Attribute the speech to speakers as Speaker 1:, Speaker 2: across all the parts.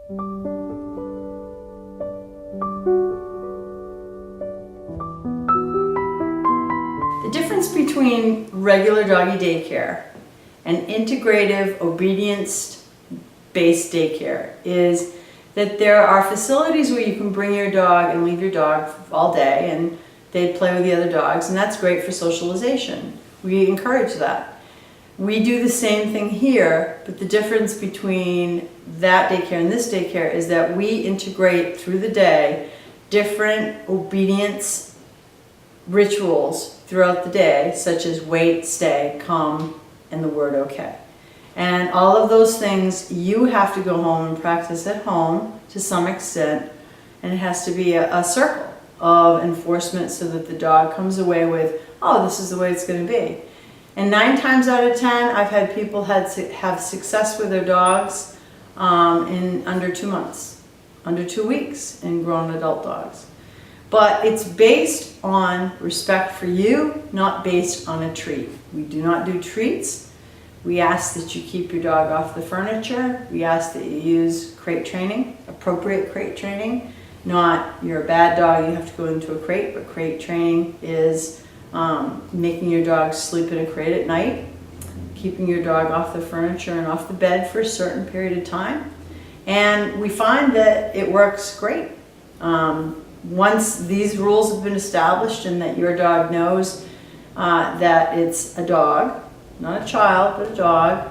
Speaker 1: The difference between regular doggy daycare and integrative obedience-based daycare is that there are facilities where you can bring your dog and leave your dog all day and they play with the other dogs, and that's great for socialization. We encourage that. We do the same thing here, but the difference between that daycare and this daycare is that we integrate through the day different obedience rituals throughout the day, such as wait, stay, come, and the word okay. And all of those things you have to go home and practice at home to some extent, and it has to be a circle of enforcement so that the dog comes away with, oh, this is the way it's going to be. And 9 times out of 10, I've had people have success with their dogs in under 2 months, under 2 weeks in grown adult dogs. But it's based on respect for you, not based on a treat. We do not do treats. We ask that you keep your dog off the furniture. We ask that you use crate training, appropriate crate training. Not, you're a bad dog, you have to go into a crate, but crate training is making your dog sleep in a crate at night, keeping your dog off the furniture and off the bed for a certain period of time. And we find that it works great. Once these rules have been established and that your dog knows that it's a dog, not a child, but a dog,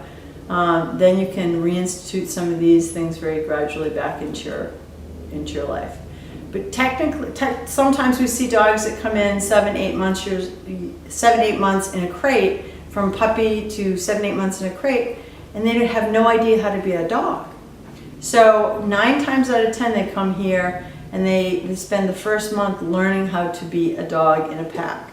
Speaker 1: then you can reinstitute some of these things very gradually back into your life. But technically, sometimes we see dogs that come in 7-8 months in a crate, from puppy to 7-8 months in a crate, and they have no idea how to be a dog. So 9 times out of 10 they come here and they spend the first month learning how to be a dog in a pack.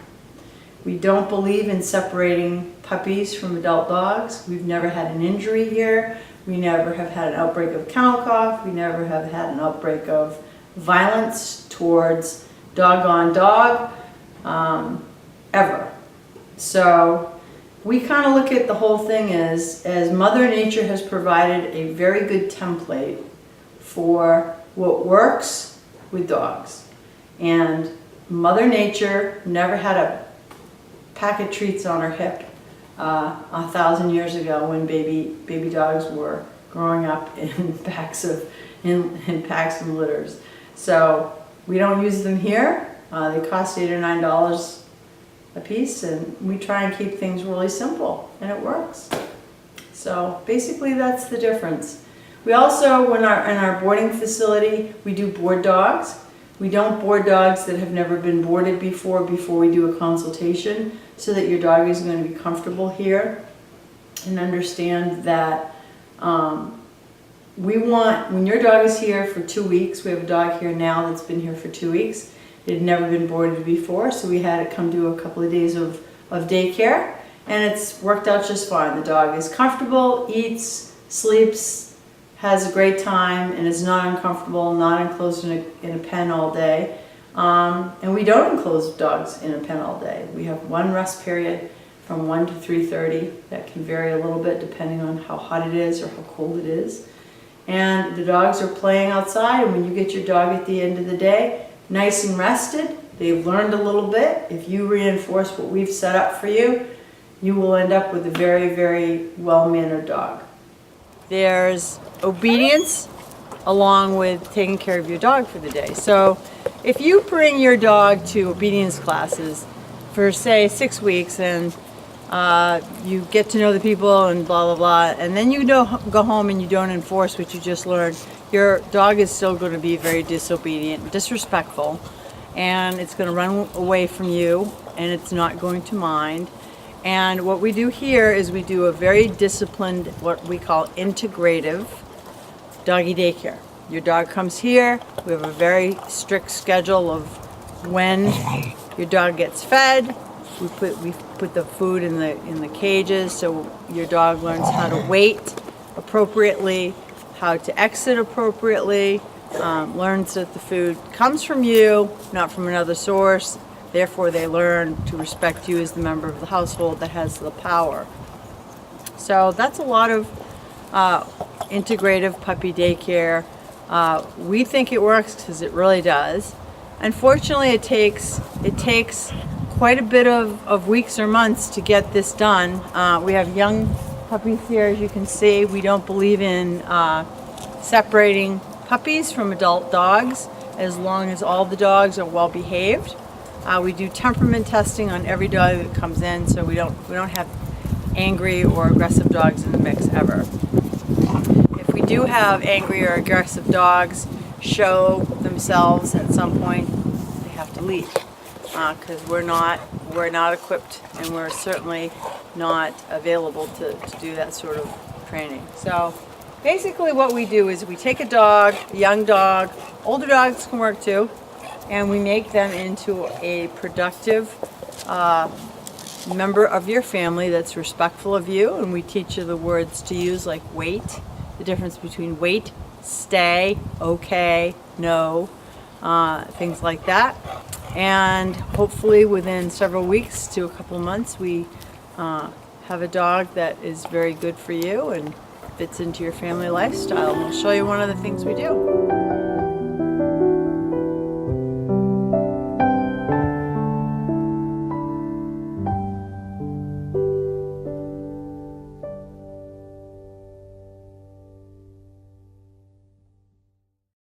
Speaker 1: We don't believe in separating puppies from adult dogs. We've never had an injury here. We never have had an outbreak of kennel cough. We never have had an outbreak of violence towards dog on dog, ever. So we kind of look at the whole thing as Mother Nature has provided a very good template for what works with dogs. And Mother Nature never had a pack of treats on her hip 1,000 years ago when baby dogs were growing up in packs and litters. So we don't use them here. They cost $8 or $9 a piece, and we try and keep things really simple, and it works. So basically that's the difference. We also, in our boarding facility, we do board dogs. We don't board dogs that have never been boarded before we do a consultation, so that your dog is going to be comfortable here and understand that we want, when your dog is here for 2 weeks, we have a dog here now that's been here for 2 weeks. It had never been boarded before, so we had it come do a couple of days of daycare, and it's worked out just fine. The dog is comfortable, eats, sleeps, has a great time, and is not uncomfortable, not enclosed in a pen all day. And we don't enclose dogs in a pen all day. We have one rest period from 1 to 3:30. That can vary a little bit depending on how hot it is or how cold it is. And the dogs are playing outside, and when you get your dog at the end of the day, nice and rested, they've learned a little bit. If you reinforce what we've set up for you, you will end up with a very, very well-mannered dog. There's obedience along with taking care of your dog for the day. So if you bring your dog to obedience classes for, say, 6 weeks, and you get to know the people and blah, blah, blah, and then you go home and you don't enforce what you just learned, your dog is still going to be very disobedient, disrespectful, and it's going to run away from you, and it's not going to mind. And what we do here is we do a very disciplined, what we call integrative doggy daycare. Your dog comes here, we have a very strict schedule of when your dog gets fed. We put the food in the cages, so your dog learns how to wait appropriately, how to exit appropriately, learns that the food comes from you, not from another source. Therefore, they learn to respect you as the member of the household that has the power. So that's a lot of integrative puppy daycare. We think it works because it really does. Unfortunately, it takes quite a bit of weeks or months to get this done. We have young puppies here, as you can see. We don't believe in separating puppies from adult dogs as long as all the dogs are well behaved. We do temperament testing on every dog that comes in, so we don't have angry or aggressive dogs in the mix ever. If we do have angry or aggressive dogs show themselves at some point, they have to leave because we're not equipped, and we're certainly not available to do that sort of training. So basically what we do is we take a dog, a young dog, older dogs can work too, and we make them into a productive member of your family that's respectful of you, and we teach you the words to use like wait, the difference between wait, stay, okay, no, things like that. And hopefully within several weeks to a couple of months, we have a dog that is very good for you and fits into your family lifestyle. And we'll show you one of the things we do.